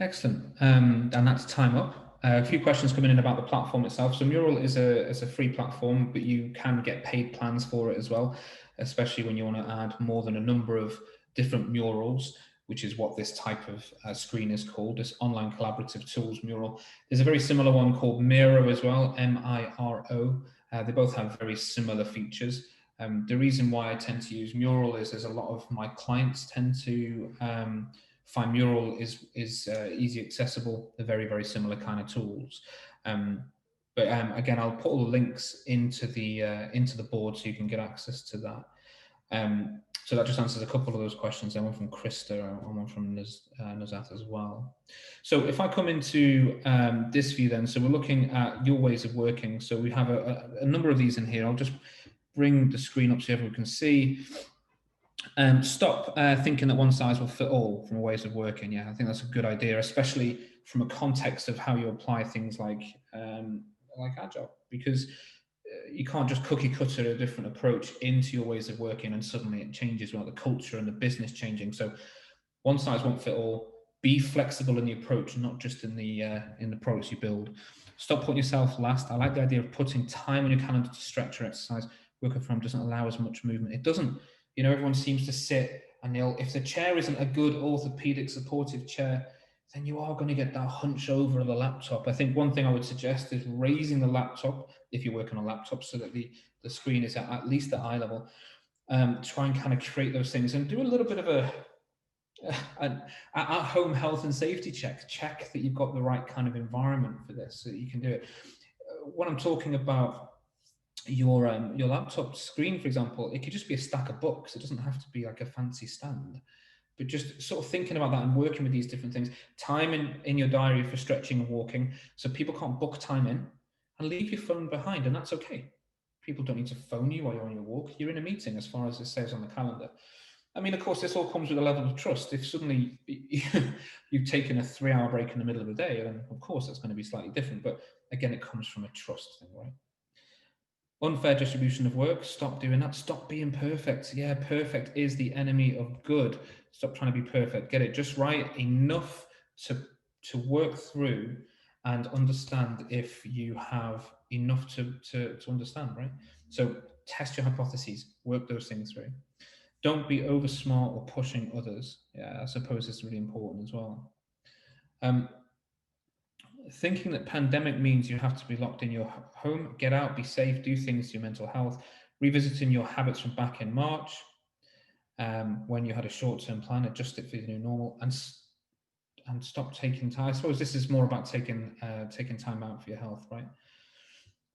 Excellent. And that's time up. A few questions coming in about the platform itself. So Mural is a free platform, but you can get paid plans for it as well, especially when you want to add more than a number of different murals, which is what this type of screen is called, this online collaborative tools Mural. There's a very similar one called Miro as well, Miro. They both have very similar features. The reason why I tend to use Mural is there's a lot of my clients tend to find Mural is easy accessible. They're very similar kind of tools. But again, I'll put all the links into the board so you can get access to that. So that just answers a couple of those questions. Then one from Krista and one from Nazat as well. So if I come into this view then, so we're looking at your ways of working. So we have a number of these in here. I'll just bring the screen up so everyone can see. Stop thinking that one size will fit all from ways of working. Yeah, I think that's a good idea, especially from a context of how you apply things like Agile, because you can't just cookie cutter a different approach into your ways of working and suddenly it changes. Well, the culture and the business changing. So one size won't fit all. Be flexible in the approach, not just in the products you build. Stop putting yourself last. I like the idea of putting time on your calendar to stretch or exercise. Working from home doesn't allow as much movement. It doesn't. You know, everyone seems to sit and if the chair isn't a good orthopedic supportive chair, then you are going to get that hunch over of the laptop. I think one thing I would suggest is raising the laptop if you're working on a laptop so that the screen is at least at eye level. Try and kind of create those things and do a little bit of an at-home health and safety check that you've got the right kind of environment for this so that you can do it. When I'm talking about your laptop screen, for example, it could just be a stack of books. It doesn't have to be like a fancy stand, but just sort of thinking about that and working with these different things. Time in your diary for stretching and walking, so people can't book time in, and leave your phone behind, and that's okay. People don't need to phone you while you're on your walk. You're in a meeting as far as it says on the calendar. I mean, of course, this all comes with a level of trust. If suddenly you've taken a 3-hour break in the middle of the day, then of course that's going to be slightly different. But again, it comes from a trust thing, right? Unfair distribution of work. Stop doing that. Stop being perfect. Yeah, perfect is the enemy of good. Stop trying to be perfect. Get it just right enough to work through and understand if you have enough to understand, right? So test your hypotheses, work those things through. Don't be over smart or pushing others. Yeah, I suppose it's really important as well. Thinking that pandemic means you have to be locked in your home, get out, be safe, do things to your mental health, revisiting your habits from back in March when you had a short-term plan, adjust it for the new normal, and stop taking time. I suppose this is more about taking time out for your health, right?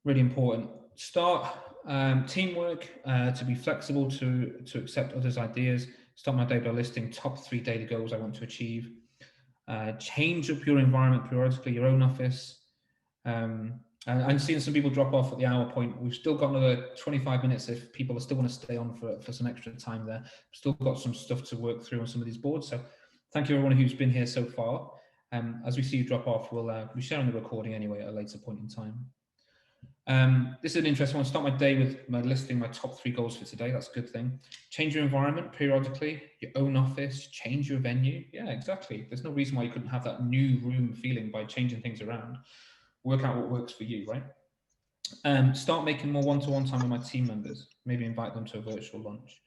Really important. Start teamwork, to be flexible, to accept others' ideas. Start my day by listing top 3 daily goals I want to achieve. Change up your environment periodically, your own office. And seeing some people drop off at the hour point. We've still got another 25 minutes if people still want to stay on for some extra time there. We've still got some stuff to work through on some of these boards. So thank you everyone who's been here so far. As we see you drop off, we'll be sharing the recording anyway at a later point in time. This is an interesting one. Start my day with listing my top 3 goals for today. That's a good thing. Change your environment periodically, your own office, change your venue. Yeah, exactly. There's no reason why you couldn't have that new room feeling by changing things around. Work out what works for you, right? Start making more one-to-one time with my team members. Maybe invite them to a virtual lunch.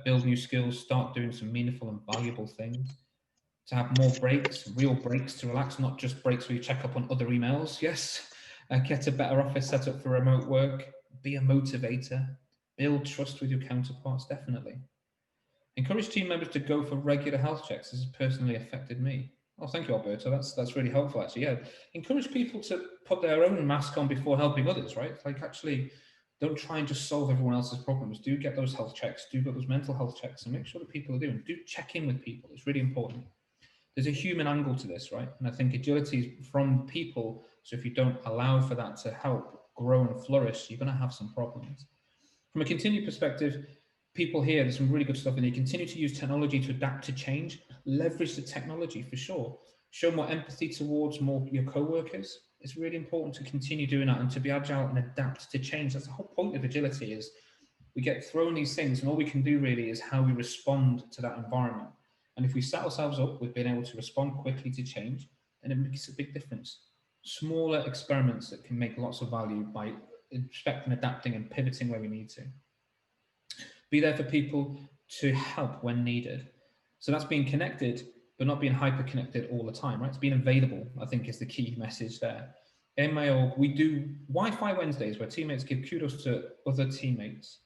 Build new skills. Start doing some meaningful and valuable things. To have more breaks, real breaks to relax, not just breaks where you check up on other emails. Yes. Get a better office set up for remote work. Be a motivator. Build trust with your counterparts, definitely. Encourage team members to go for regular health checks. This has personally affected me. Oh, thank you, Alberto. That's really helpful, actually. Yeah, encourage people to put their own mask on before helping others, right? Like, actually, don't try and just solve everyone else's problems. Do get those health checks. Do get those mental health checks, and make sure that people are doing. Do check in with people. It's really important. There's a human angle to this, right? And I think agility is from people. So if you don't allow for that to help grow and flourish, you're going to have some problems. From a continued perspective, people here, there's some really good stuff in there. Continue to use technology to adapt to change. Leverage the technology for sure. Show more empathy towards your co-workers. It's really important to continue doing that and to be agile and adapt to change. That's the whole point of agility, is we get thrown these things and all we can do really is how we respond to that environment. And if we set ourselves up with being able to respond quickly to change, and it makes a big difference. Smaller experiments that can make lots of value by inspecting, adapting, and pivoting where we need to. Be there for people to help when needed. So that's being connected, but not being hyper connected all the time, right? It's being available, I think, is the key message there. In my org, we do Wi-Fi Wednesdays where teammates give kudos to other teammates.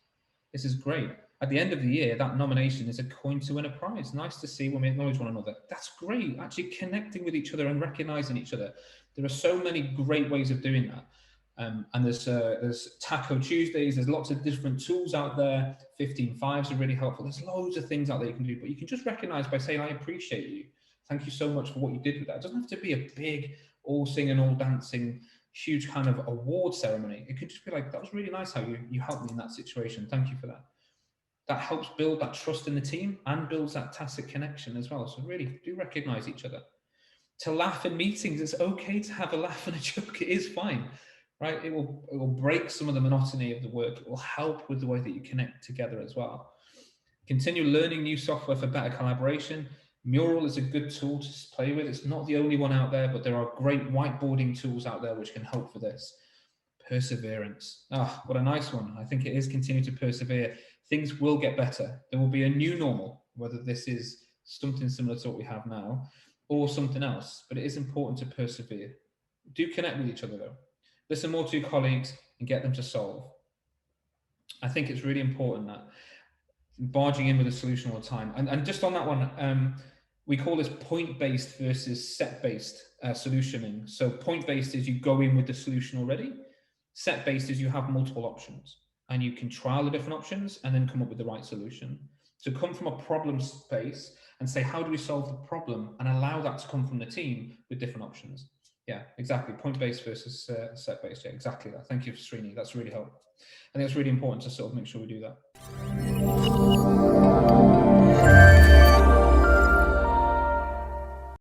This is great. At the end of the year, that nomination is a coin to win a prize. Nice to see when we acknowledge one another. That's great. Actually connecting with each other and recognizing each other. There are so many great ways of doing that. And there's Taco Tuesdays. There's lots of different tools out there. 15-5s are really helpful. There's loads of things out there you can do, but you can just recognize by saying, I appreciate you. Thank you so much for what you did with that. It doesn't have to be a big, all singing, all dancing, huge kind of award ceremony. It could just be like, that was really nice how you helped me in that situation. Thank you for that. That helps build that trust in the team and builds that tacit connection as well. So really do recognize each other. To laugh in meetings, it's okay to have a laugh and a joke. It is fine, right? It will break some of the monotony of the work. It will help with the way that you connect together as well. Continue learning new software for better collaboration. Mural is a good tool to play with. It's not the only one out there, but there are great whiteboarding tools out there which can help for this. Perseverance. Ah, what a nice one. I think it is continue to persevere. Things will get better. There will be a new normal, whether this is something similar to what we have now or something else, but it is important to persevere. Do connect with each other though. Listen more to your colleagues and get them to solve. I think it's really important that barging in with a solution all the time. And just on that one, we call this point-based versus set-based solutioning. So point-based is you go in with the solution already. Set-based is you have multiple options and you can trial the different options and then come up with the right solution. So come from a problem space and say, how do we solve the problem, and allow that to come from the team with different options. Yeah, exactly. Point-based versus set-based. Yeah, exactly that. Thank you, Srini. That's really helpful. I think it's really important to sort of make sure we do that.